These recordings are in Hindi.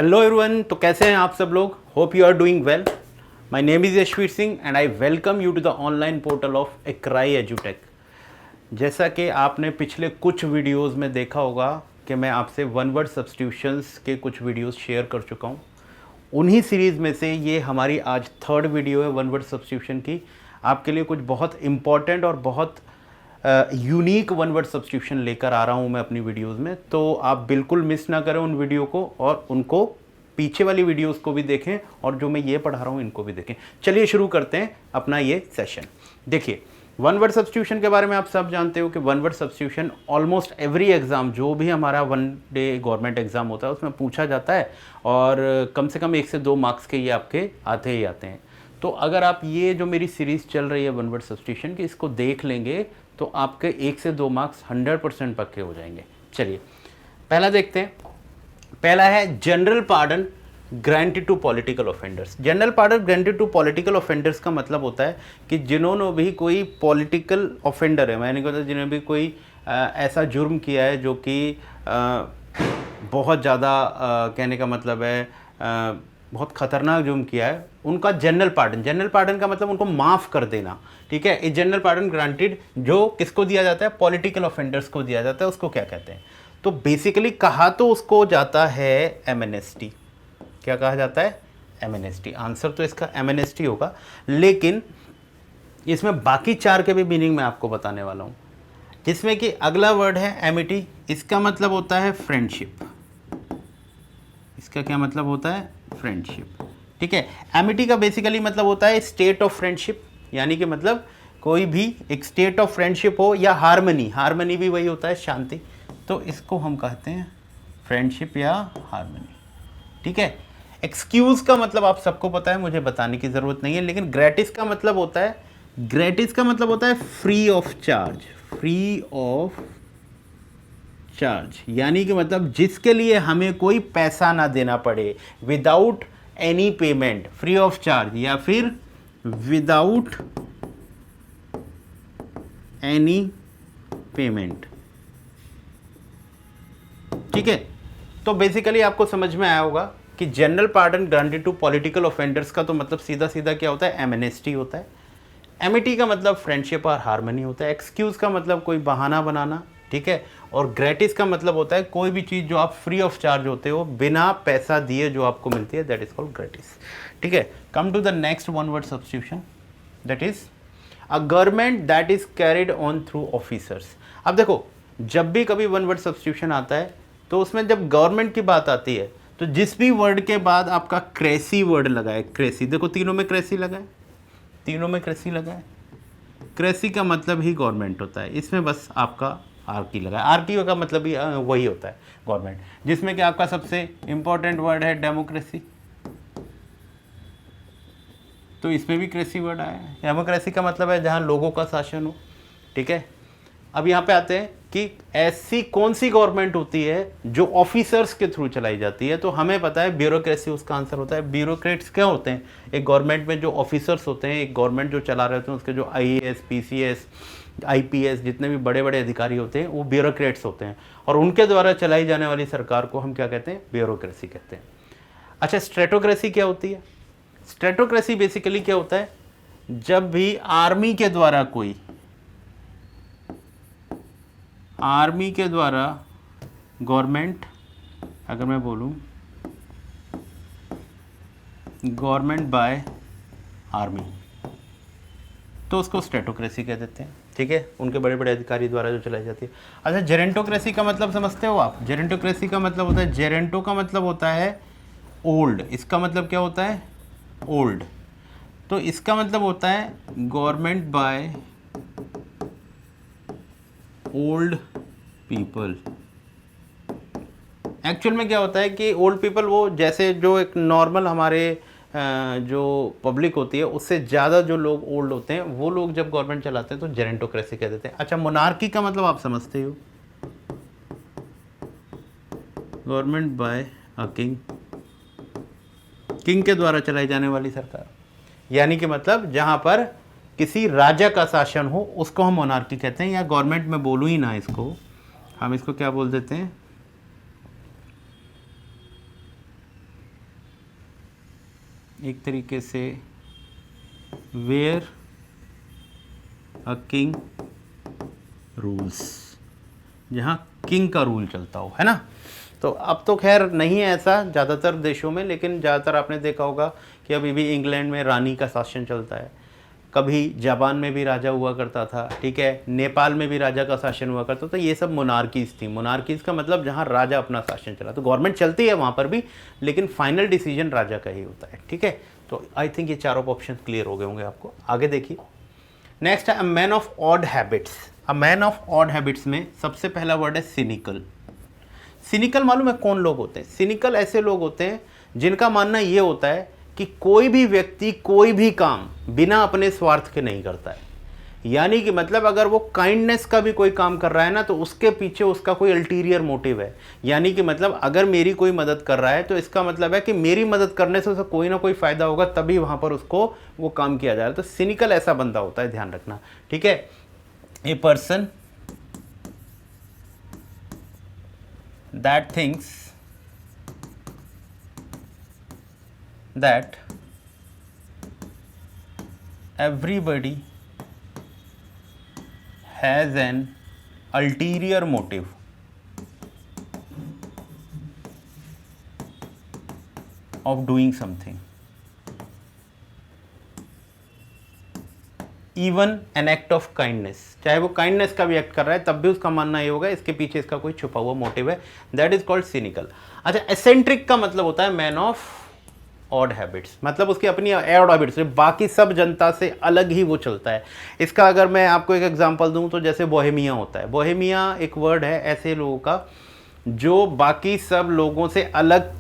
हेलो एवरीवन, तो कैसे हैं आप सब लोग। Hope you are doing well. My name is Yashveer Singh and I welcome you to the online portal of एक्राई एजुटेक। जैसा कि आपने पिछले कुछ वीडियोस में देखा होगा कि मैं आपसे वन वर्ड सब्स्टिट्यूशंस के कुछ वीडियोस शेयर कर चुका हूं। उन्हीं सीरीज़ में से ये हमारी आज थर्ड वीडियो है वन वर्ड सब्स्टिट्यूशन की। आपके लिए कुछ बहुत इंपॉर्टेंट और बहुत यूनिक वन वर्ड सब्स्टिट्यूशन लेकर आ रहा हूं मैं अपनी वीडियोस में, तो आप बिल्कुल मिस ना करें उन वीडियो को और उनको पीछे वाली वीडियोस को भी देखें और जो मैं ये पढ़ा रहा हूं इनको भी देखें। चलिए शुरू करते हैं अपना ये सेशन। देखिए, वन वर्ड सब्स्टिट्यूशन के बारे में आप सब जानते हो कि one word substitution almost every exam, जो भी हमारा वन डे गवर्नमेंट एग्ज़ाम होता है उसमें पूछा जाता है और कम से कम 1 से 2 मार्क्स के ये आपके आते ही आते हैं। तो अगर आप ये जो मेरी सीरीज़ चल रही है वन वर्ड सब्स्टिट्यूशन की, इसको देख लेंगे तो आपके 1 से 2 मार्क्स 100% पक्के हो जाएंगे। चलिए पहला देखते हैं। पहला है general pardon granted to political offenders. General pardon granted to political offenders का मतलब होता है कि जिन्होंने भी कोई पॉलिटिकल ऑफेंडर है, मैंने कहा जिन्होंने भी कोई ऐसा जुर्म किया है जो कि बहुत ज़्यादा कहने का मतलब है बहुत ख़तरनाक जुर्म किया है, उनका जनरल पार्डन। जनरल पार्डन का मतलब उनको माफ़ कर देना, ठीक है। ये जनरल पार्डन ग्रांटेड जो किसको दिया जाता है, पॉलिटिकल ऑफेंडर्स को दिया जाता है। उसको क्या कहते हैं, तो बेसिकली कहा तो उसको जाता है एमनेस्टी। क्या कहा जाता है, एमनेस्टी। आंसर तो इसका एमनेस्टी होगा, लेकिन इसमें बाकी 4 के भी मीनिंग मैं आपको बताने वाला हूँ, जिसमें कि अगला वर्ड है एमिटी। इसका मतलब होता है फ्रेंडशिप। इसका क्या मतलब होता है, फ्रेंडशिप, ठीक है। एमिटी का बेसिकली मतलब होता है स्टेट ऑफ फ्रेंडशिप, यानी कि मतलब कोई भी एक स्टेट ऑफ फ्रेंडशिप हो, या हार्मनी। हार्मनी भी वही होता है, शांति। तो इसको हम कहते हैं फ्रेंडशिप या हार्मनी, ठीक है। एक्सक्यूज़ का मतलब आप सबको पता है, मुझे बताने की ज़रूरत नहीं है। लेकिन ग्रेटिस का मतलब होता है, ग्रेटिस का मतलब होता है free of charge. Free of charge यानी कि मतलब जिसके लिए हमें कोई पैसा ना देना पड़े, without any payment, free of charge या फिर विदाउट एनी पेमेंट, ठीक है। तो बेसिकली आपको समझ में आया होगा कि general pardon granted to political offenders का तो मतलब सीधा सीधा क्या होता है, एमनेस्टी होता है। एमिटी का मतलब फ्रेंडशिप और हार्मनी होता है। एक्सक्यूज़ का मतलब कोई बहाना बनाना, ठीक है। और ग्रेटिस का मतलब होता है कोई भी चीज़ जो आप फ्री ऑफ चार्ज होते हो, बिना पैसा दिए जो आपको मिलती है, दैट इज कॉल्ड ग्रेटिस, ठीक है। Come to the next one word substitution, that is a government that is carried on through officers. अब देखो, जब भी कभी वन वर्ड सब्स्टिट्यूशन आता है तो उसमें जब गवर्नमेंट की बात आती है तो जिस भी वर्ड के बाद आपका क्रेसी वर्ड लगा है, क्रेसी, देखो तीनों में क्रेसी लगा है, तीनों में क्रेसी लगा है। क्रेसी का मतलब ही गवर्नमेंट होता है, इसमें बस आपका आरटी लगा है। आरटीओ का मतलब भी वही होता है, गवर्नमेंट। जिसमें कि आपका सबसे इंपॉर्टेंट वर्ड है डेमोक्रेसी, तो इसमें भी क्रेसी वर्ड आया है। डेमोक्रेसी का मतलब है जहां लोगों का शासन हो, ठीक है। अब यहाँ पे आते हैं कि ऐसी कौन सी गवर्नमेंट होती है जो ऑफिसर्स के थ्रू चलाई जाती है, तो हमें पता है ब्यूरोक्रेसी उसका आंसर होता है। ब्यूरोक्रेट्स क्या होते हैं, एक गवर्नमेंट में जो ऑफिसर्स होते हैं, एक गवर्नमेंट जो चला रहे होते हैं, उसके जो आईएएस, पीसीएस, आईपीएस, जितने भी बड़े बड़े अधिकारी होते हैं वो ब्यूरोक्रेट्स होते हैं, और उनके द्वारा चलाई जाने वाली सरकार को हम क्या कहते हैं, ब्यूरोक्रेसी कहते हैं। अच्छा, स्ट्रेटोक्रेसी क्या होती है। स्ट्रेटोक्रेसी बेसिकली क्या होता है, जब भी आर्मी के द्वारा कोई, आर्मी के द्वारा गवर्नमेंट, अगर मैं बोलूं गवर्नमेंट बाय आर्मी, तो उसको स्ट्रेटोक्रेसी कह देते हैं, ठीक है। उनके बड़े बड़े अधिकारी द्वारा जो चलाई जाती है। अच्छा, जेरेंटोक्रेसी का मतलब समझते हो आप। जेरेंटोक्रेसी का मतलब होता है, जेरेंटो का मतलब होता है ओल्ड। इसका मतलब क्या होता है, ओल्ड। तो इसका मतलब होता है government by old people. Actual में क्या होता है कि ओल्ड पीपल वो जैसे जो एक नॉर्मल हमारे जो पब्लिक होती है उससे ज़्यादा जो लोग ओल्ड होते हैं, वो लोग जब गवर्नमेंट चलाते हैं तो जेरेंटोक्रेसी कह देते हैं। अच्छा, मोनार्की का मतलब आप समझते हो, government by a king, king के द्वारा चलाई जाने वाली सरकार, यानी कि मतलब जहाँ पर किसी राजा का शासन हो उसको हम मोनार्की कहते हैं। या गवर्नमेंट में बोलूँ ही ना इसको, हम इसको क्या बोल देते हैं, एक तरीके से वेयर अ किंग रूल्स, जहाँ किंग का रूल चलता हो, है ना। तो अब तो खैर नहीं है ऐसा ज़्यादातर देशों में, लेकिन ज़्यादातर आपने देखा होगा कि अभी भी इंग्लैंड में रानी का शासन चलता है, कभी जापान में भी राजा हुआ करता था, ठीक है, नेपाल में भी राजा का शासन हुआ करता था। ये सब मोनार्कीज़ थी। मोनार्कीज़ का मतलब जहाँ राजा अपना शासन चला, तो गवर्नमेंट चलती है वहाँ पर भी, लेकिन फाइनल डिसीजन राजा का ही होता है, ठीक है। तो आई थिंक ये चारों ऑप्शन क्लियर हो गए होंगे आपको। आगे देखिए, नेक्स्ट है a man of odd habits. A man of odd habits में सबसे पहला वर्ड है सिनिकल। सिनिकल मालूम है कौन लोग होते हैं? सिनिकल ऐसे लोग होते हैं जिनका मानना ये होता है कि कोई भी व्यक्ति कोई भी काम बिना अपने स्वार्थ के नहीं करता है। यानी कि मतलब अगर वो काइंडनेस का भी कोई काम कर रहा है ना, तो उसके पीछे उसका कोई अल्टीरियर मोटिव है। यानी कि मतलब अगर मेरी कोई मदद कर रहा है तो इसका मतलब है कि मेरी मदद करने से उसे कोई ना कोई फ़ायदा होगा, तभी वहाँ पर उसको वो काम किया जा रहा है। तो सिनिकल ऐसा बंदा होता है, ध्यान रखना, ठीक है। A person that thinks that everybody has an ulterior motive of doing something, even an act of kindness. चाहे वो काइंडनेस का भी एक्ट कर रहा है, तब भी उसका मानना ये होगा इसके पीछे इसका कोई छुपा हुआ मोटिव है। That is called cynical. अच्छा, एसेंट्रिक का मतलब होता है मैन ऑफ ऑड हैबिट्स, मतलब उसकी अपनी ऑड हैबिट्स, बाकी सब जनता से अलग ही वो चलता है। इसका अगर मैं आपको एक एग्जांपल दूं तो जैसे बोहेमिया होता है। बोहेमिया एक वर्ड है ऐसे लोगों का जो बाकी सब लोगों से अलग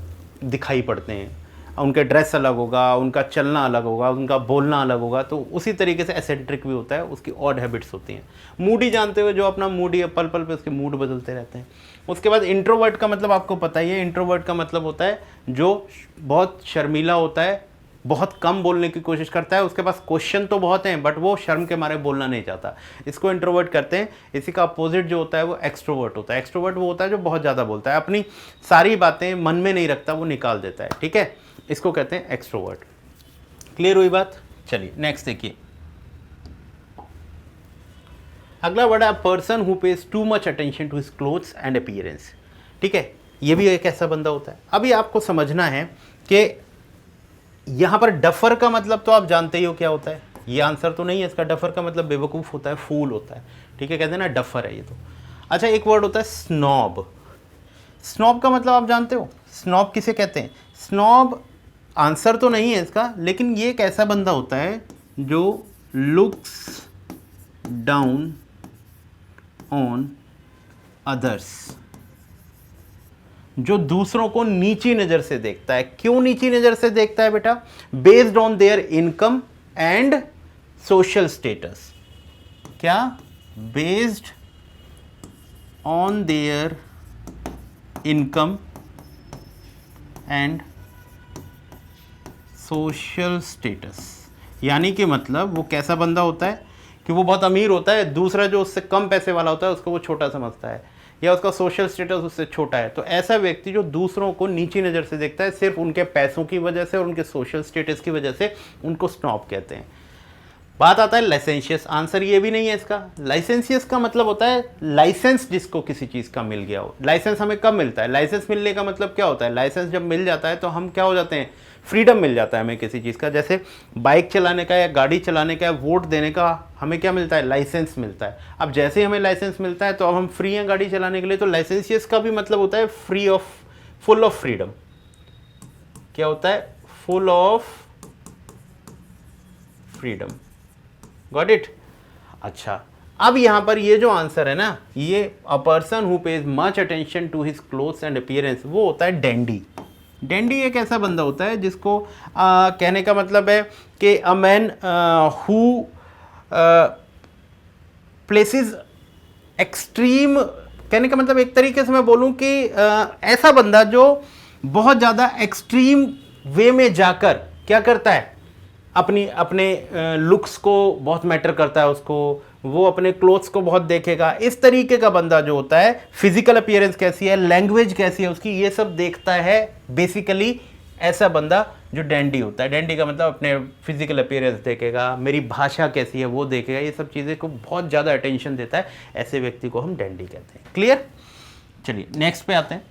दिखाई पड़ते हैं। उनके ड्रेस अलग होगा, उनका चलना अलग होगा, उनका बोलना अलग होगा। तो उसी तरीके से एसेंट्रिक भी होता है, उसकी ऑड हैबिट्स होती हैं। मूडी जानते हुए जो अपना मूडी पल पल पे उसके मूड बदलते रहते हैं। उसके बाद इंट्रोवर्ट का मतलब आपको पता ही है। इंट्रोवर्ट का मतलब होता है जो बहुत शर्मीला होता है, बहुत कम बोलने की कोशिश करता है, उसके पास क्वेश्चन तो बहुत हैं बट वो शर्म के मारे बोलना नहीं चाहता, इसको इंट्रोवर्ट कहते हैं। इसी का अपोजिट जो होता है वो एक्सट्रोवर्ट होता है। एक्सट्रोवर्ट वो होता है जो बहुत ज़्यादा बोलता है, अपनी सारी बातें मन में नहीं रखता, वो निकाल देता है, ठीक है, इसको कहते हैं एक्सट्रोवर्ट। क्लियर हुई बात? चलिए नेक्स्ट देखिए, अगला वर्ड है person who pays too much attention to his clothes and appearance, ठीक है। ये भी एक ऐसा बंदा होता है। अभी आपको समझना है कि यहां पर डफर का मतलब तो आप जानते ही हो क्या होता है। ये आंसर तो नहीं है इसका। डफर का मतलब बेवकूफ़ होता है, फूल होता है, ठीक है, कहते हैं ना डफर है ये तो। अच्छा, एक वर्ड होता है स्नॉब। स्नॉब का मतलब आप जानते हो? स्नॉब किसे कहते हैं? स्नॉब आंसर तो नहीं है इसका, लेकिन ये एक ऐसा बंदा होता है जो लुक्स डाउन ऑन अदर्स, जो दूसरों को नीची नज़र से देखता है। क्यों नीची नज़र से देखता है बेटा? Based on their income and social status. क्या? Based on their income and social status. यानी कि मतलब वो कैसा बंदा होता है कि वो बहुत अमीर होता है, दूसरा जो उससे कम पैसे वाला होता है उसको वो छोटा समझता है, या उसका सोशल स्टेटस उससे छोटा है। तो ऐसा व्यक्ति जो दूसरों को नीची नज़र से देखता है सिर्फ उनके पैसों की वजह से और उनके सोशल स्टेटस की वजह से, उनको स्नॉब कहते हैं। बात आता है लाइसेंशियस। आंसर ये भी नहीं है इसका। लाइसेंशियस का मतलब होता है लाइसेंस जिसको किसी चीज़ का मिल गया हो। लाइसेंस हमें कब मिलता है? लाइसेंस मिलने का मतलब क्या होता है? लाइसेंस जब मिल जाता है तो हम क्या हो जाते हैं? फ्रीडम मिल जाता है हमें किसी चीज़ का। जैसे बाइक चलाने का या गाड़ी चलाने का या वोट देने का हमें क्या मिलता है? लाइसेंस मिलता है। अब जैसे ही हमें लाइसेंस मिलता है तो अब हम फ्री हैं गाड़ी चलाने के लिए। तो लाइसेंशियस का भी मतलब होता है free of, full of freedom. क्या होता है? Full of freedom. Got it? अच्छा, अब यहां पर ये जो आंसर है ना, ये a person who pays much attention to his clothes and appearance, वो होता है डैंडी। डैंडी एक ऐसा बंदा होता है जिसको कहने का मतलब है कि a man who places extreme, कहने का मतलब एक तरीके से मैं बोलूं कि ऐसा बंदा जो बहुत ज़्यादा एक्सट्रीम वे में जाकर क्या करता है, अपने लुक्स को बहुत मैटर करता है उसको, वो अपने क्लोथ्स को बहुत देखेगा। इस तरीके का बंदा जो होता है, फिजिकल अपीयरेंस कैसी है, लैंग्वेज कैसी है उसकी, ये सब देखता है बेसिकली ऐसा बंदा जो डैंडी होता है, डैंडी का मतलब अपने फिजिकल अपीयरेंस देखेगा, मेरी भाषा कैसी है वो देखेगा, ये सब चीज़ें को बहुत ज़्यादा अटेंशन देता है, ऐसे व्यक्ति को हम डैंडी कहते हैं। क्लियर? चलिए नेक्स्ट पे आते हैं।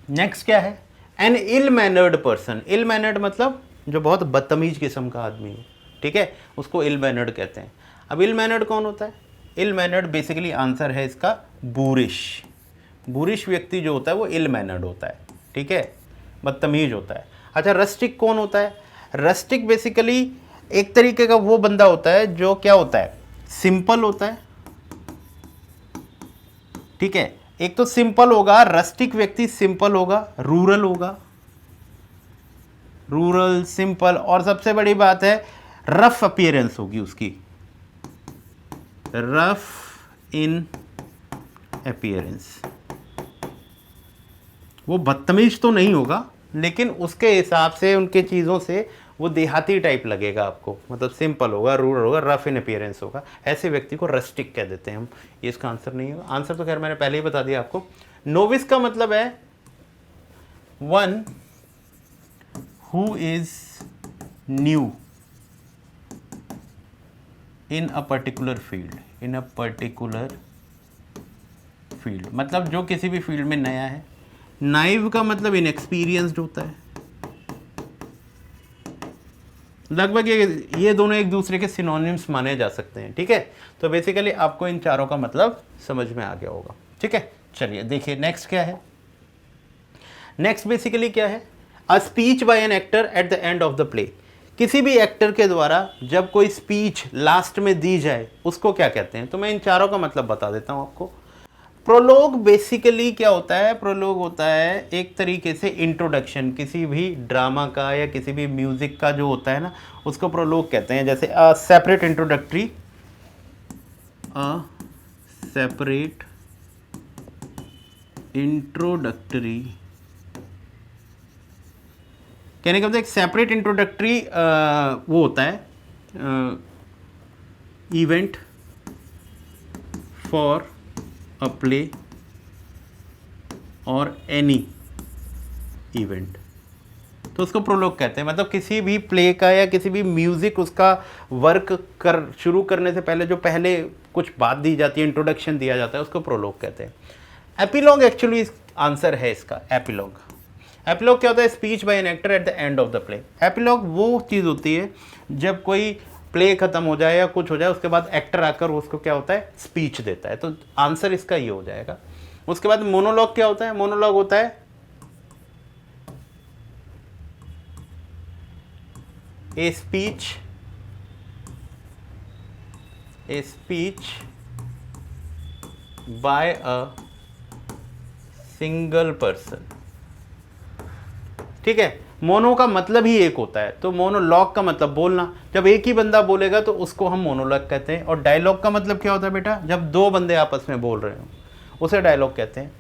नेक्स्ट क्या है? An ill mannered person. Ill mannered मतलब जो बहुत बदतमीज किस्म का आदमी हो, ठीक है, उसको इल मैनर्ड कहते हैं। अब इल मैनर्ड कौन होता है? इल मैनर्ड बेसिकली आंसर है इसका बूरिश। बूरिश व्यक्ति जो होता है वो इल मैनर्ड होता है, ठीक है, बदतमीज होता है। अच्छा, रस्टिक कौन होता है? रस्टिक बेसिकली एक तरीके का वो बंदा होता है जो क्या होता है, सिंपल होता है, ठीक है। एक तो सिंपल होगा, रस्टिक व्यक्ति सिंपल होगा, रूरल होगा, रूरल सिंपल, और सबसे बड़ी बात है रफ अपीयरेंस होगी उसकी, रफ इन अपीयरेंस। वो बदतमीज तो नहीं होगा, लेकिन उसके हिसाब से उनके चीज़ों से वो देहाती टाइप लगेगा आपको, मतलब सिंपल होगा, रूरल होगा, रफ इन अपीयरेंस होगा। ऐसे व्यक्ति को रस्टिक कह देते हैं हम। ये इसका आंसर नहीं होगा। आंसर तो खैर मैंने पहले ही बता दिया आपको। नोविस का मतलब है one who is new in a particular field, in a particular field, मतलब जो किसी भी फील्ड में नया है। नाइव का मतलब इनएक्सपीरियंस्ड होता है। लगभग ये दोनों एक दूसरे के सिनोनिम्स माने जा सकते हैं, ठीक है। तो बेसिकली आपको इन चारों का मतलब समझ में आ गया होगा, ठीक है। चलिए देखिए नेक्स्ट क्या है। नेक्स्ट बेसिकली क्या है? A speech bye an actor at the end of the play. किसी भी एक्टर के द्वारा जब कोई स्पीच लास्ट में दी जाए उसको क्या कहते हैं? तो मैं इन चारों का मतलब बता देता हूं आपको। प्रोलोग बेसिकली क्या होता है? प्रोलोग होता है एक तरीके से इंट्रोडक्शन, किसी भी ड्रामा का या किसी भी म्यूजिक का जो होता है ना, उसको प्रोलोग कहते हैं। जैसे सेपरेट इंट्रोडक्टरी, सेपरेट इंट्रोडक्टरी कहने का मतलब एक सेपरेट इंट्रोडक्टरी वो होता है इवेंट फॉर अ प्ले और एनी इवेंट, तो उसको प्रोलोग कहते हैं। मतलब किसी भी प्ले का या किसी भी म्यूजिक उसका वर्क शुरू करने से पहले जो पहले कुछ बात दी जाती है, इंट्रोडक्शन दिया जाता है, उसको प्रोलोग कहते हैं। एपिलॉग एक्चुअली आंसर है इसका। एपिलॉग, एपिलॉग क्या होता है? Speech bye an actor at the end of the play. Epilogue वो चीज़ होती है जब कोई प्ले खत्म हो जाए या कुछ हो जाए, उसके बाद एक्टर आकर उसको क्या होता है, स्पीच देता है। तो आंसर इसका ये हो जाएगा। उसके बाद मोनोलॉग क्या होता है? मोनोलॉग होता है a speech bye a single person, ठीक है। मोनो का मतलब ही एक होता है, तो मोनोलॉग का मतलब बोलना। जब एक ही बंदा बोलेगा तो उसको हम मोनोलॉग कहते हैं। और डायलॉग का मतलब क्या होता है बेटा? जब दो बंदे आपस में बोल रहे हो उसे डायलॉग कहते हैं।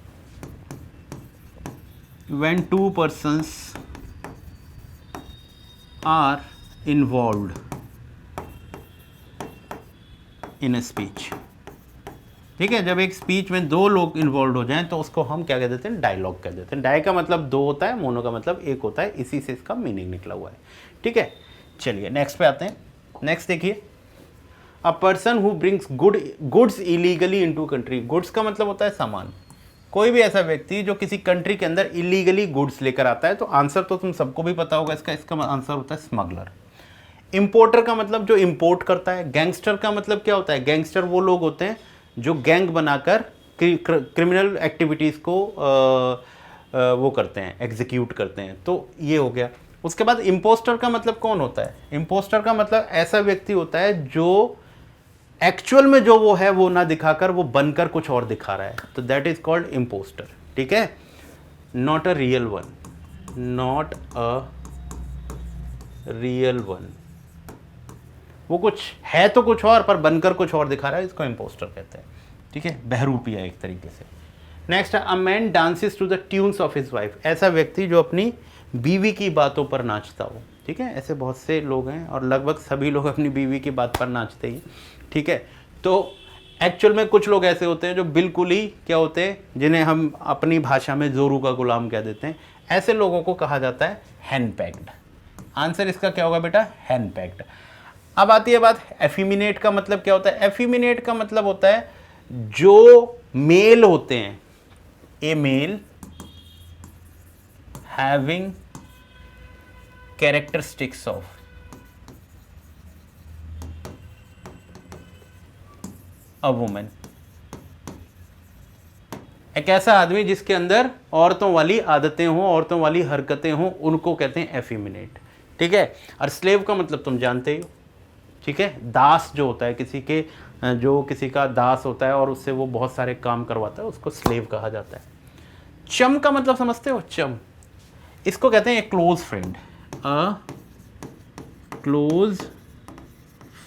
When two persons are involved in a speech, ठीक है। जब एक स्पीच में दो लोग इन्वॉल्व हो जाएं तो उसको हम क्या कह देते हैं? डायलॉग कह देते हैं। डाय का मतलब दो होता है, मोनो का मतलब एक होता है, इसी से इसका मीनिंग निकला हुआ है, ठीक है। चलिए नेक्स्ट पे आते हैं। नेक्स्ट देखिए, अ person who brings goods illegally into country. Goods का मतलब होता है सामान। कोई भी ऐसा व्यक्ति जो किसी कंट्री के अंदर इलीगली गुड्स लेकर आता है, तो आंसर तो तुम सबको भी पता होगा इसका आंसर होता है स्मगलर। इंपोर्टर का मतलब जो इंपोर्ट करता है। गैंगस्टर का मतलब क्या होता है? गैंगस्टर वो लोग होते हैं जो गैंग बनाकर क्रिमिनल एक्टिविटीज़ को वो करते हैं, एग्जीक्यूट करते हैं। तो ये हो गया। उसके बाद इम्पोस्टर का मतलब कौन होता है? इम्पोस्टर का मतलब ऐसा व्यक्ति होता है जो एक्चुअल में जो वो है वो ना दिखाकर वो बनकर कुछ और दिखा रहा है, तो दैट इज कॉल्ड इम्पोस्टर, ठीक है। Not a real one, not a real one, वो कुछ है तो कुछ और पर बनकर कुछ और दिखा रहा है, इसको इम्पोस्टर कहते हैं, ठीक है। बहरूपिया एक तरीके से। नेक्स्ट है, a man dances to the tunes of his wife. ऐसा व्यक्ति जो अपनी बीवी की बातों पर नाचता हो, ठीक है। ऐसे बहुत से लोग हैं और लगभग सभी लोग अपनी बीवी की बात पर नाचते ही, ठीक है। तो एक्चुअल में कुछ लोग ऐसे होते हैं जो बिल्कुल ही क्या होते हैं, जिन्हें हम अपनी भाषा में जोरू का गुलाम कह देते हैं। ऐसे लोगों को कहा जाता है हैन पैक्ड। आंसर इसका क्या होगा बेटा? हैन पैक्ड। अब आती है बात एफिमिनेट का मतलब क्या होता है? एफिमिनेट का मतलब होता है जो मेल होते हैं, a male having characteristics of a women, एक ऐसा आदमी जिसके अंदर औरतों वाली आदतें हों, औरतों वाली हरकतें हों, उनको कहते हैं एफिमिनेट। ठीक है। और स्लेव का मतलब तुम जानते ही हो। ठीक है। दास जो होता है किसी के, जो किसी का दास होता है और उससे वो बहुत सारे काम करवाता है, उसको स्लेव कहा जाता है। चम का मतलब समझते हो? चम, इसको कहते हैं close friend, a close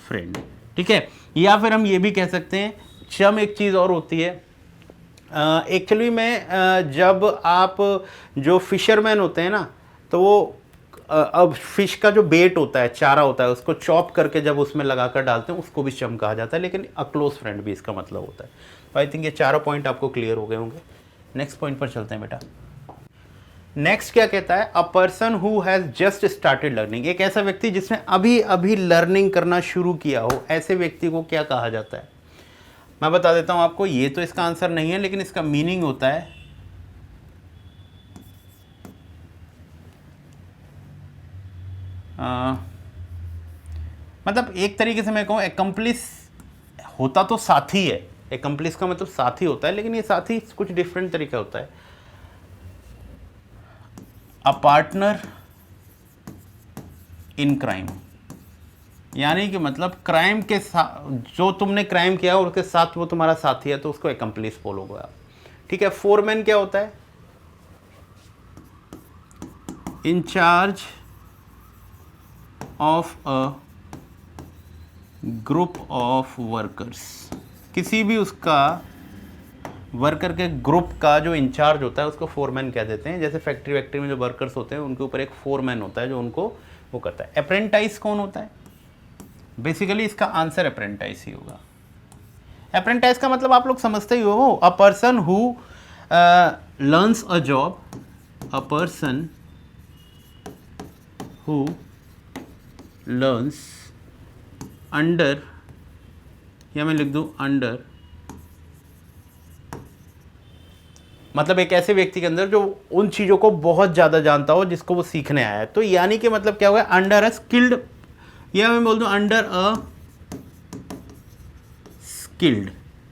friend. ठीक है। या फिर हम ये भी कह सकते हैं, चम एक चीज़ और होती है एक्चुअली में, जब आप जो फिशरमैन होते हैं ना, तो वो अब फिश का जो बेट होता है, चारा होता है, उसको चॉप करके जब उसमें लगाकर डालते हैं, उसको भी चम कहा जाता है, लेकिन अ क्लोज फ्रेंड भी इसका मतलब होता है। तो आई थिंक ये चारों पॉइंट आपको क्लियर हो गए होंगे। नेक्स्ट पॉइंट पर चलते हैं बेटा। नेक्स्ट क्या कहता है? अ person who has just started learning, एक ऐसा व्यक्ति जिसने अभी अभी लर्निंग करना शुरू किया हो, ऐसे व्यक्ति को क्या कहा जाता है? मैं बता देता हूं आपको, ये तो इसका आंसर नहीं है, लेकिन इसका मीनिंग होता है मतलब एक तरीके से मैं कहूँ, एकम्प्लिस होता तो साथी है, एकम्प्लिस का मतलब साथी होता है, लेकिन ये साथी कुछ डिफरेंट तरीका होता है। अ पार्टनर इन क्राइम, यानी कि मतलब क्राइम के साथ, जो तुमने क्राइम किया और उसके साथ वो तुम्हारा साथी है, तो उसको एकम्प्लिस बोलोगे आप। ठीक है। फोरमैन क्या होता है? In charge of a group of workers, किसी भी उसका वर्कर के ग्रुप का जो इंचार्ज होता है उसको फोरमैन कह देते हैं। जैसे फैक्ट्री वैक्ट्री में जो वर्कर्स होते हैं उनके ऊपर एक फोरमैन होता है जो उनको वो करता है। अप्रेंटाइज कौन होता है? बेसिकली इसका आंसर अप्रेंटाइज ही होगा। अप्रेंटाइज का मतलब आप लोग समझते ही हो, अ person who learns a job, a person who learns under, या मैं लिख दूं अंडर, मतलब एक ऐसे व्यक्ति के अंदर जो उन चीज़ों को बहुत ज़्यादा जानता हो जिसको वो सीखने आया है। तो यानी कि मतलब क्या होगा? अंडर अ स्किल्ड, या मैं बोल दूं under a skilled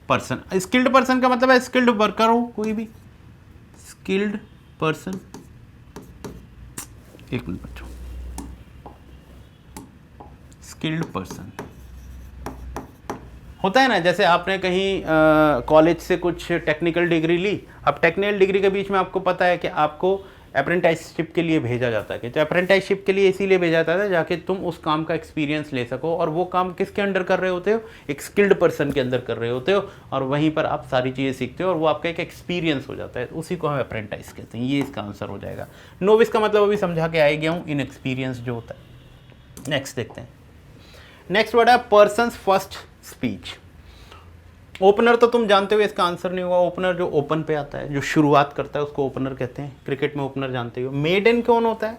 person. Skilled person का मतलब है स्किल्ड वर्कर हो कोई भी, स्किल्ड पर्सन। एक मिनट बच्चों, स्किल्ड पर्सन होता है ना, जैसे आपने कहीं कॉलेज से कुछ टेक्निकल डिग्री ली, अब टेक्निकल डिग्री के बीच में आपको पता है कि आपको अप्रेंटिसशिप के लिए भेजा जाता है। तो अप्रेंटिसशिप के लिए इसीलिए भेजा जाता है जाके तुम उस काम का एक्सपीरियंस ले सको, और वो काम किसके अंडर कर रहे होते हो? एक स्किल्ड पर्सन के अंदर कर रहे होते हो, और वहीं पर आप सारी चीज़ें सीखते हो और वो आपका एक एक्सपीरियंस हो जाता है। उसी को हम अप्रेंटिस कहते हैं। ये इसका आंसर हो जाएगा। नोविस का मतलब अभी समझा के आ गया हूँ, इनएक्सपीरियंस जो होता है। नेक्स्ट देखते हैं। नेक्स्ट वर्ड है पर्सन्स फर्स्ट स्पीच। ओपनर तो तुम जानते हो, इसका आंसर नहीं होगा। ओपनर जो ओपन पे आता है, जो शुरुआत करता है, उसको ओपनर कहते हैं। क्रिकेट में ओपनर जानते हो। मेडन कौन होता है?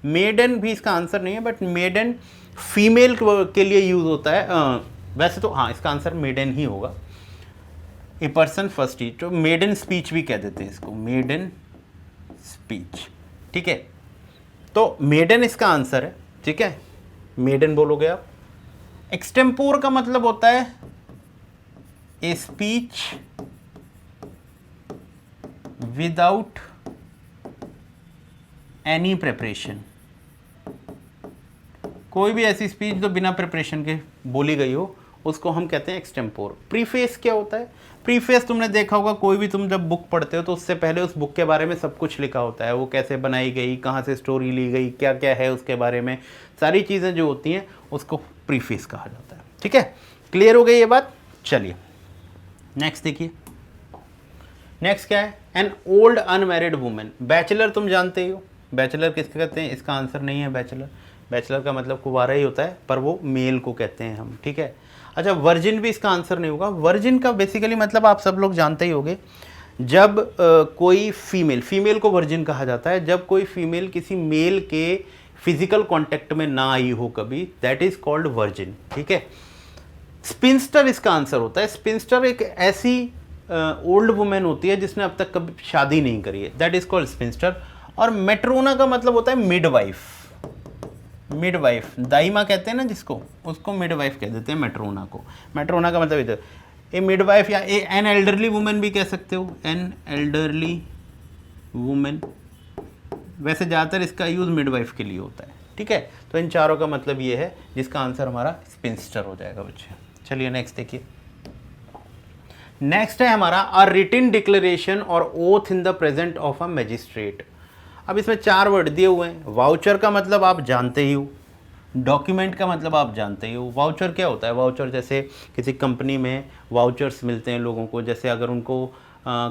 मेडन भी इसका आंसर नहीं है, बट मेडन फीमेल के लिए यूज होता है। वैसे तो हाँ, इसका आंसर मेडन ही होगा। ए पर्सन फर्स्ट स्पीच, तो मेडन स्पीच भी कह देते हैं इसको, मेडन स्पीच। ठीक है। तो मेडन इसका आंसर है। ठीक है, मेडन बोलोगे आप। एक्सटेम्पोर का मतलब होता है a speech without any preparation, कोई भी ऐसी स्पीच जो बिना प्रिपरेशन के बोली गई हो, उसको हम कहते हैं एक्सटेम्पोर। प्रीफेस क्या होता है? प्रीफेस तुमने देखा होगा, कोई भी तुम जब बुक पढ़ते हो तो उससे पहले उस बुक के बारे में सब कुछ लिखा होता है। वो कैसे बनाई गई, कहाँ से स्टोरी ली गई, क्या क्या है उसके बारे में, सारी चीज़ें जो होती हैं उसको प्रीफेस कहा जाता है। ठीक है, क्लियर हो गई ये बात? चलिए नेक्स्ट देखिए। नेक्स्ट क्या है? An old unmarried women. Bachelor तुम जानते ही हो, बैचलर किसके कहते हैं? इसका आंसर नहीं है बैचलर। बैचलर का मतलब कुंवारा ही होता है, पर वो मेल को कहते हैं हम। ठीक है। अच्छा, वर्जिन भी इसका आंसर नहीं होगा। वर्जिन का बेसिकली मतलब आप सब लोग जानते ही होंगे, जब कोई फीमेल को वर्जिन कहा जाता है जब कोई फीमेल किसी मेल के फिजिकल कांटेक्ट में ना आई हो कभी, दैट इज कॉल्ड वर्जिन। ठीक है। स्पिंस्टर इसका आंसर होता है। स्पिंस्टर एक ऐसी ओल्ड वुमेन होती है जिसने अब तक कभी शादी नहीं करी है, दैट इज कॉल्ड स्पिंस्टर। और मेट्रोना का मतलब होता है मिडवाइफ, दाइमा कहते हैं ना जिसको, उसको मिडवाइफ कह देते हैं मेट्रोना को। मेट्रोना का मतलब इधर ए मिडवाइफ या एन एल्डरली वुमेन भी कह सकते हो, एन एल्डरली वुमेन। वैसे ज़्यादातर इसका यूज़ मिडवाइफ के लिए होता है। ठीक है, तो इन चारों का मतलब ये है, जिसका आंसर हमारा स्पिंस्टर हो जाएगा बच्चे। चलिए नेक्स्ट देखिए। नेक्स्ट है हमारा अ रिटन डिक्लेरेशन और oath in the present of a magistrate. अब इसमें 4 वर्ड दिए हुए हैं। वाउचर का मतलब आप जानते ही हो, डॉक्यूमेंट का मतलब आप जानते ही हो। वाउचर क्या होता है? वाउचर जैसे किसी कंपनी में वाउचर्स मिलते हैं लोगों को, जैसे अगर उनको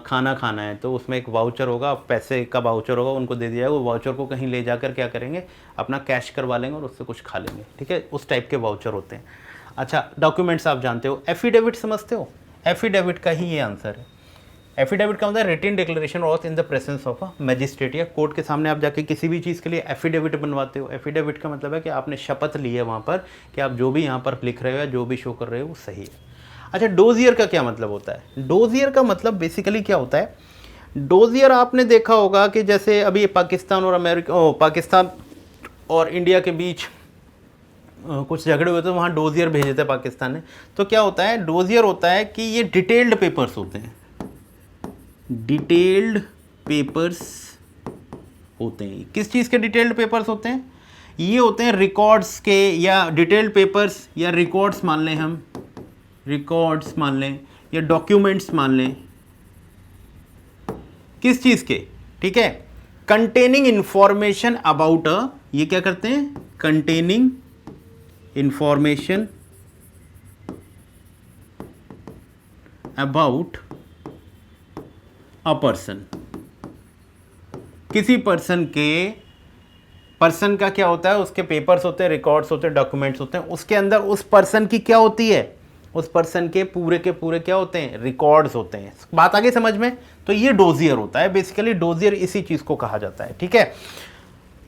खाना खाना है तो उसमें एक वाउचर होगा, पैसे का वाउचर होगा, उनको दे दिया जाएगा। वो वाउचर को कहीं ले जाकर क्या करेंगे, अपना कैश करवा लेंगे और उससे कुछ खा लेंगे। ठीक है, उस टाइप के वाउचर होते हैं। अच्छा, डॉक्यूमेंट्स आप जानते हो। एफिडेविट समझते हो? एफिडेविट का ही ये आंसर है। एफिडेविट का मतलब written declaration of in the presence of a magistrate, या कोर्ट के सामने आप जाके किसी भी चीज़ के लिए एफिडेविट बनवाते हो। एफिडेविट का मतलब है कि आपने शपथ ली है वहाँ पर कि आप जो भी यहाँ पर लिख रहे हो या जो भी शो कर रहे हो वो सही है। अच्छा, डोजियर का क्या मतलब होता है? डोजियर का मतलब बेसिकली क्या होता है? डोजियर आपने देखा होगा कि जैसे अभी पाकिस्तान और इंडिया के बीच कुछ झगड़े हुए थे, वहाँ डोजियर भेजे थे पाकिस्तान ने। तो क्या होता है? डोजियर होता है कि ये डिटेल्ड पेपर्स होते हैं, डिटेल्ड पेपर्स होते हैं। किस चीज़ के डिटेल्ड पेपर्स होते हैं? ये होते हैं रिकॉर्ड्स के, या डिटेल्ड पेपर्स या रिकॉर्ड्स मान लें, हम रिकॉर्ड्स मान लें या डॉक्यूमेंट्स मान लें। किस चीज़ के? ठीक है, कंटेनिंग इंफॉर्मेशन अबाउट अ, ये क्या करते हैं? Containing information about a person. किसी पर्सन का क्या होता है? उसके पेपर्स होते हैं, रिकॉर्ड्स होते हैं, डॉक्यूमेंट्स होते हैं। उसके अंदर उस पर्सन की क्या होती है? उस पर्सन के पूरे क्या होते हैं? रिकॉर्ड्स होते हैं। बात आगे समझ में? तो ये डोजियर होता है। बेसिकली डोजियर इसी चीज को कहा जाता है। ठीक है,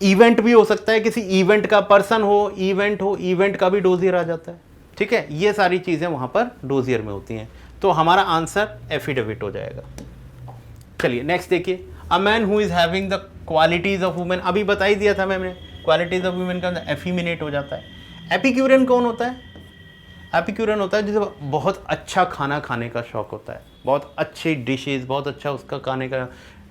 इवेंट भी हो सकता है, किसी इवेंट का पर्सन हो, इवेंट का भी डोजियर आ जाता है। ठीक है, ये सारी चीजें वहां पर डोजियर में होती हैं। तो हमारा आंसर एफिडेविट हो जाएगा। चलिए नेक्स्ट देखिए। A man who is having the qualities of women, अभी बता ही दिया था मैंने, क्वालिटीज ऑफ वुमेन का एफिमिनेट हो जाता है। एपिक्यूरियन कौन होता है? एपिक्यूरियन होता है जिसे बहुत अच्छा खाना खाने का शौक होता है, बहुत अच्छी डिशेज, बहुत अच्छा उसका खाने का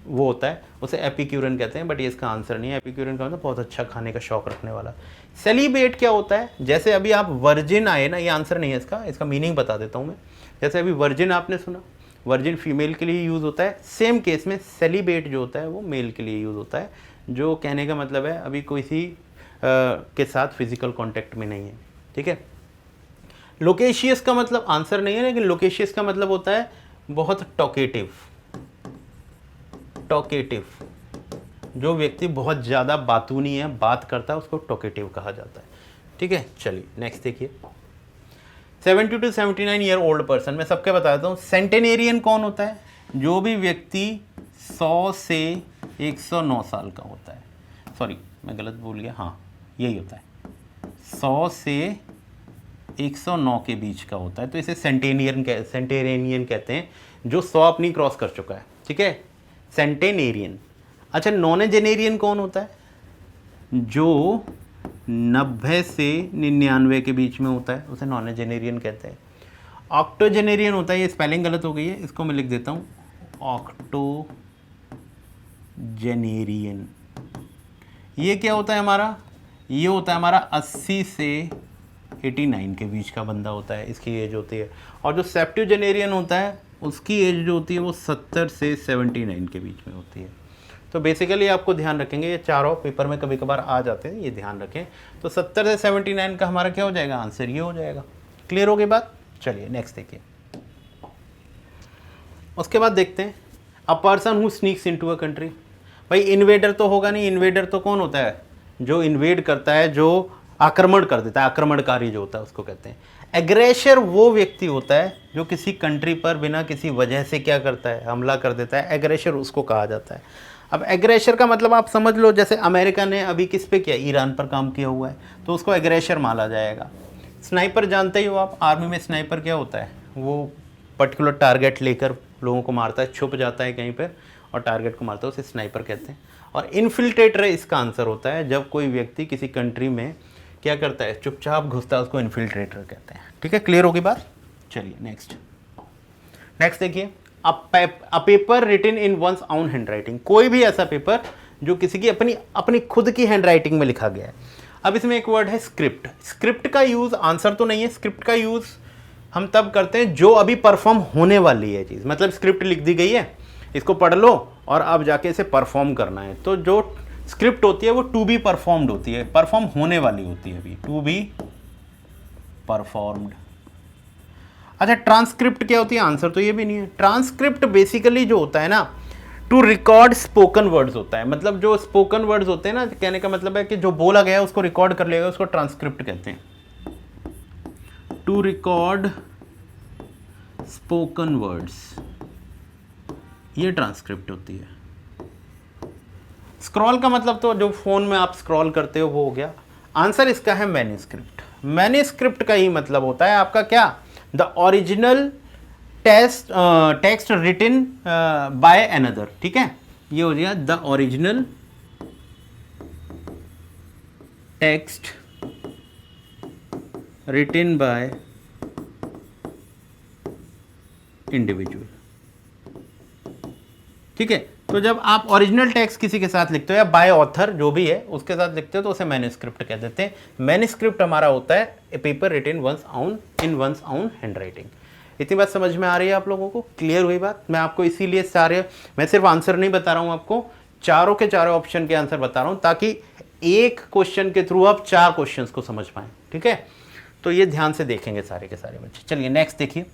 वो होता है, उसे एपिक्यूरियन कहते हैं। बट ये इसका आंसर नहीं है। एपिक्यूरियन का मतलब बहुत अच्छा खाने का शौक रखने वाला। सेलिब्रेट क्या होता है? जैसे अभी आप वर्जिन आए ना, ये आंसर नहीं है इसका मीनिंग बता देता हूँ मैं। जैसे अभी वर्जिन आपने सुना, वर्जिन फीमेल के लिए यूज़ होता है। सेम केस में सेलिब्रेट जो होता है वो मेल के लिए यूज़ होता है, जो कहने का मतलब है अभी किसी के साथ फिजिकल कांटेक्ट में नहीं है। ठीक है। लोकेशियस का मतलब आंसर नहीं है, लेकिन लोकेशियस का मतलब होता है बहुत टॉकेटिव। जो व्यक्ति बहुत ज़्यादा बातूनी है, बात करता है, उसको टॉकेटिव कहा जाता है। ठीक है, चलिए नेक्स्ट देखिए। 70 to 79 ईयर ओल्ड पर्सन, मैं सबके बताता हूँ। सेंटेनेरियन कौन होता है? जो भी व्यक्ति 100 से 109 साल का होता है। सॉरी, मैं गलत बोल गया, हाँ यही होता है, 100 से 109 के बीच का होता है, तो इसे सेंटेनेरियन कहते हैं, जो 100 अपनी क्रॉस कर चुका है। ठीक है, सेंटेनेरियन। अच्छा, नॉनेजेनेरियन कौन होता है? जो 90 से 99 के बीच में होता है, उसे नॉनेजेनेरियन कहते हैं। ऑक्टोजेनेरियन होता है, ये स्पेलिंग गलत हो गई है, इसको मैं लिख देता हूँ ऑक्टोजेनेरियन। ये क्या होता है हमारा? ये होता है हमारा 80 से 89 के बीच का बंदा होता है, इसकी एज होती है। और जो सेप्टुजेनेरियन होता है, उसकी एज जो होती है वो 70 से 79 के बीच में होती है। तो बेसिकली आपको ध्यान रखेंगे, ये चारों पेपर में कभी कभार आ जाते हैं, ये ध्यान रखें। तो 70 से 79 का हमारा क्या हो जाएगा? आंसर ये हो जाएगा। क्लियर हो गई बात? चलिए नेक्स्ट देखिए। उसके बाद देखते हैं, a person who sneaks into a country. भाई इन्वेडर तो होगा नहीं, इन्वेडर तो कौन होता है? जो इन्वेड करता है, जो आक्रमण कर देता है, आक्रमणकारी जो होता है उसको कहते हैं। एग्रेसर वो व्यक्ति होता है जो किसी कंट्री पर बिना किसी वजह से क्या करता है, हमला कर देता है, एग्रेसर उसको कहा जाता है। अब एग्रेसर का मतलब आप समझ लो, जैसे अमेरिका ने अभी किस पे किया, ईरान पर काम किया हुआ है, तो उसको एग्रेसर माना जाएगा। स्नाइपर जानते ही हो आप, आर्मी में स्नाइपर क्या होता है, वो पर्टिकुलर टारगेट लेकर लोगों को मारता है, छुप जाता है कहीं पर और टारगेट को मारता है, उसे स्नाइपर कहते हैं। और इन्फिल्ट्रेटर इसका आंसर होता है, जब कोई व्यक्ति किसी कंट्री में क्या करता है, चुपचाप घुसता है, उसको इन्फिल्ट्रेटर कहते हैं। ठीक है, क्लियर होगी बात। चलिए नेक्स्ट देखिए, a paper written in one's own handwriting, कोई भी ऐसा पेपर जो किसी की अपनी खुद की हैंडराइटिंग में लिखा गया है। अब इसमें एक वर्ड है स्क्रिप्ट। स्क्रिप्ट का यूज, आंसर तो नहीं है, स्क्रिप्ट का यूज हम तब करते हैं जो अभी परफॉर्म होने वाली है चीज़, मतलब स्क्रिप्ट लिख दी गई है, इसको पढ़ लो और अब जाके इसे परफॉर्म करना है। तो जो स्क्रिप्ट होती है वो टू बी परफॉर्म्ड होती है, परफॉर्म होने वाली होती है, अभी टू बी परफॉर्म्ड। अच्छा, ट्रांसक्रिप्ट क्या होती है, आंसर तो ये भी नहीं है। ट्रांसक्रिप्ट बेसिकली जो होता है ना, टू रिकॉर्ड स्पोकन वर्ड्स होता है, मतलब जो स्पोकन वर्ड्स होते हैं ना, कहने का मतलब है कि जो बोला गया है उसको रिकॉर्ड कर लेगा, उसको ट्रांसक्रिप्ट कहते हैं। टू रिकॉर्ड स्पोकन वर्ड्स, ये ट्रांसक्रिप्ट होती है। स्क्रॉल का मतलब तो जो फोन में आप स्क्रॉल करते हो वो हो गया। आंसर इसका है मैन्युस्क्रिप्ट। मैन्युस्क्रिप्ट का ही मतलब होता है आपका क्या, the original text written by another. ठीक है, ये हो गया the original text written by individual. ठीक है, तो जब आप ओरिजिनल टेक्स्ट किसी के साथ लिखते हो या बाय ऑथर जो भी है उसके साथ लिखते हो तो उसे मैन्युस्क्रिप्ट कह देते हैं। मैन्युस्क्रिप्ट हमारा होता है a paper written in one's own handwriting. इतनी बात समझ में आ रही है आप लोगों को, क्लियर हुई बात। मैं आपको इसीलिए मैं सिर्फ आंसर नहीं बता रहा हूं, आपको चारों के चारों ऑप्शन के आंसर बता रहा हूं ताकि एक क्वेश्चन के थ्रू आप 4 क्वेश्चंस को समझ पाएं। ठीक है, तो ये ध्यान से देखेंगे सारे के सारे बच्चे। चलिए नेक्स्ट देखिए।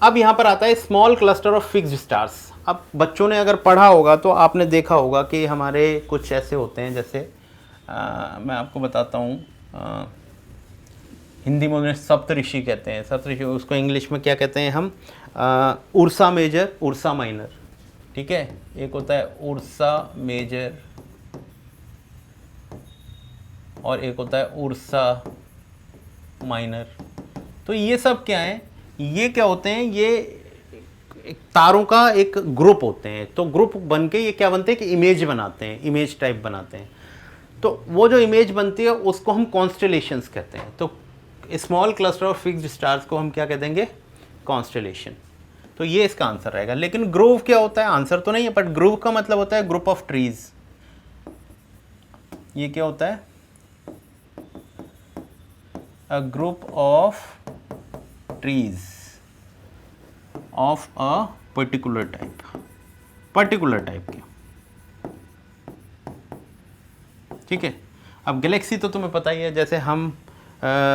अब यहां पर आता है small cluster of fixed stars. अब बच्चों ने अगर पढ़ा होगा तो आपने देखा होगा कि हमारे कुछ ऐसे होते हैं, जैसे मैं आपको बताता हूँ, हिंदी में उन्हें सप्तऋषि कहते हैं। सप्तऋषि, उसको इंग्लिश में क्या कहते हैं हम, उर्सा मेजर, उर्सा माइनर। ठीक है, एक होता है उर्सा मेजर और एक होता है उर्सा माइनर। तो ये सब क्या है, ये क्या होते हैं, ये तारों का एक ग्रुप होते हैं। तो ग्रुप बन के ये क्या बनते हैं कि इमेज बनाते हैं, इमेज टाइप बनाते हैं। तो वो जो इमेज बनती है उसको हम कॉन्स्टेलेशंस कहते हैं। तो small cluster of fixed stars को हम क्या कह देंगे, कॉन्स्टेलेशन। तो ये इसका आंसर रहेगा। लेकिन ग्रोव क्या होता है, आंसर तो नहीं है, बट ग्रोव का मतलब होता है ग्रुप ऑफ ट्रीज। ये क्या होता है, अ group of trees of a particular type के। ठीक है, अब गैलेक्सी तो तुम्हें पता ही है, जैसे हम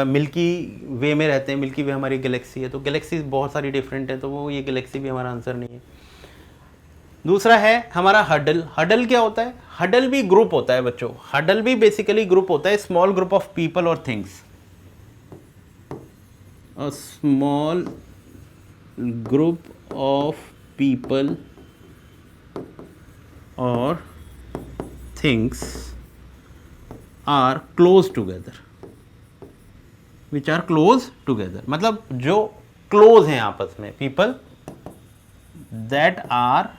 मिल्की वे में रहते हैं, मिल्की वे हमारी गैलेक्सी है, तो गैलेक्सी बहुत सारी डिफरेंट है, तो वो ये गैलेक्सी भी हमारा आंसर नहीं है। दूसरा है हमारा हडल। हडल क्या होता है, हडल भी ग्रुप होता है बच्चों, हडल भी बेसिकली ग्रुप होता है, स्मॉल ग्रुप ऑफ पीपल और things. A small group of people और things are close together, which are close together, मतलब जो क्लोज हैं आपस में, पीपल दैट आर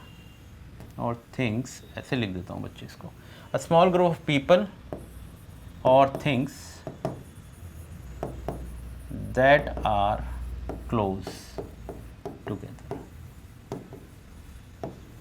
और थिंग्स, ऐसे लिख देता हूँ बच्चे इसको, a small group of people और things that are close together.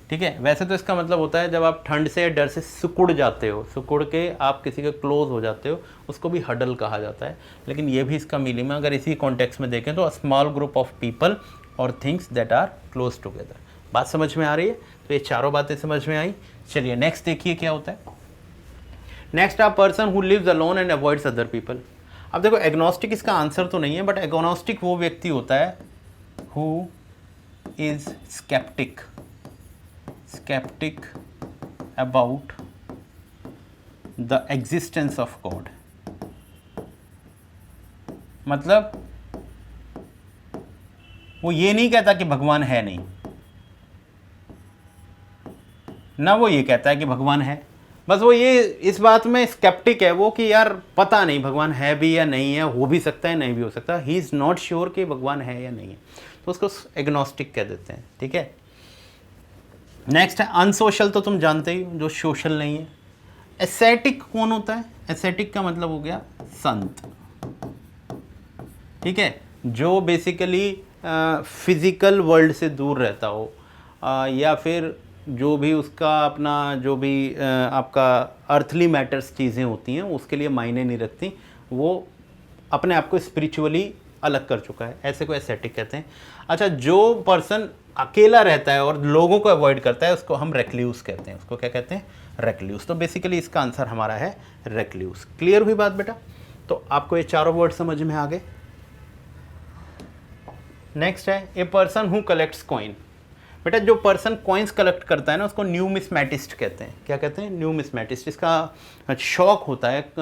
ठीक है, वैसे तो इसका मतलब होता है जब आप ठंड से या डर से सिकुड़ जाते हो, सिकुड़ के आप किसी के क्लोज हो जाते हो, उसको भी हडल कहा जाता है। लेकिन ये भी इसका मीनिंग है, अगर इसी कॉन्टेक्स्ट में देखें तो स्मॉल ग्रुप ऑफ पीपल और things that are close together. बात समझ में आ रही है? तो ये चारों बातें समझ में आई। चलिए नेक्स्ट देखिए क्या होता है। Next, a person who lives alone and avoids other people. अब देखो, एग्नोस्टिक इसका आंसर तो नहीं है, बट एग्नोस्टिक वो व्यक्ति होता है who is sceptic about the existence of God। मतलब वो ये नहीं कहता कि भगवान है नहीं, ना वो ये कहता है कि भगवान है, बस वो ये इस बात में स्केप्टिक है वो कि यार पता नहीं भगवान है भी या नहीं है, हो भी सकता है नहीं भी हो सकता, ही इज़ नॉट श्योर कि भगवान है या नहीं है, तो उसको एग्नोस्टिक कह देते हैं। ठीक है, नेक्स्ट है अनसोशल, तो तुम जानते ही हो, जो सोशल नहीं है। एस्थेटिक कौन होता है? एस्थेटिक का मतलब हो गया संत। ठीक है, जो बेसिकली फिजिकल वर्ल्ड से दूर रहता हो, या फिर जो भी उसका अपना जो भी आपका अर्थली मैटर्स चीज़ें होती हैं उसके लिए मायने नहीं रखती, वो अपने आप को स्पिरिचुअली अलग कर चुका है, ऐसे को एस्थेटिक कहते हैं। अच्छा, जो पर्सन अकेला रहता है और लोगों को अवॉइड करता है उसको हम रेक्ल्यूस कहते हैं। उसको क्या कहते हैं? रेक्ल्यूस। तो बेसिकली इसका आंसर हमारा है रेक्ल्यूस। क्लियर हुई बात बेटा? तो आपको ये चारों वर्ड समझ में आ गए। नेक्स्ट है a person who collects coin. बेटा जो पर्सन कॉइन्स कलेक्ट करता है ना उसको न्यूमिस्मेटिस्ट कहते हैं। क्या कहते हैं? न्यूमिस्मेटिस्ट। इसका शौक होता है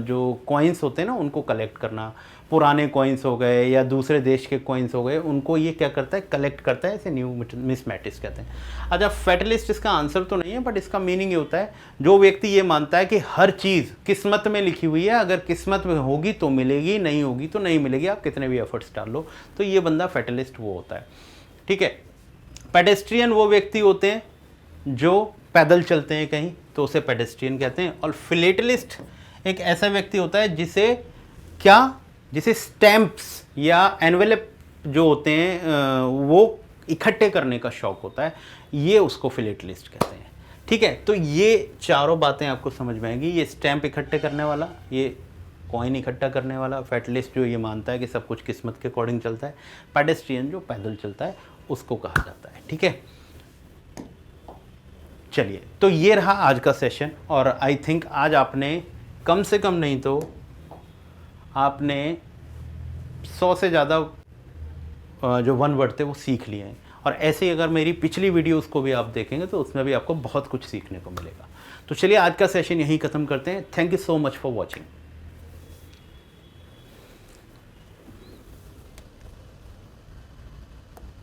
जो कॉइन्स होते हैं ना उनको कलेक्ट करना, पुराने कॉइन्स हो गए या दूसरे देश के कॉइन्स हो गए, उनको ये क्या करता है? कलेक्ट करता है, इसे न्यूमिस्मेटिस्ट कहते हैं। अच्छा, फेटलिस्ट इसका आंसर तो नहीं है, बट इसका मीनिंग ये होता है जो व्यक्ति ये मानता है कि हर चीज़ किस्मत में लिखी हुई है, अगर किस्मत में होगी तो मिलेगी, नहीं होगी तो नहीं मिलेगी, आप कितने भी एफर्ट्स डाल लो, तो ये बंदा फेटलिस्ट वो होता है। ठीक है, पेडेस्ट्रियन वो व्यक्ति होते हैं जो पैदल चलते हैं कहीं, तो उसे पेडेस्ट्रियन कहते हैं। और फिलेटलिस्ट एक ऐसा व्यक्ति होता है जिसे स्टैम्प्स या एनवेलप जो होते हैं वो इकट्ठे करने का शौक होता है, ये उसको फिलेटलिस्ट कहते हैं। ठीक है, तो ये चारों बातें आपको समझ में आएंगी। ये स्टैम्प इकट्ठे करने वाला, ये कॉइन इकट्ठा करने वाला, फेटलिस्ट जो ये मानता है कि सब कुछ किस्मत के अकॉर्डिंग चलता है, पेडेस्ट्रियन जो पैदल चलता है उसको कहा जाता है। ठीक है, चलिए, तो ये रहा आज का सेशन। और आई थिंक आज आपने कम से कम नहीं तो आपने 100 से ज़्यादा जो वन वर्ड थे वो सीख लिए हैं। और ऐसे ही अगर मेरी पिछली वीडियोस को भी आप देखेंगे तो उसमें भी आपको बहुत कुछ सीखने को मिलेगा। तो चलिए आज का सेशन यहीं ख़त्म करते हैं। Thank you so much for watching.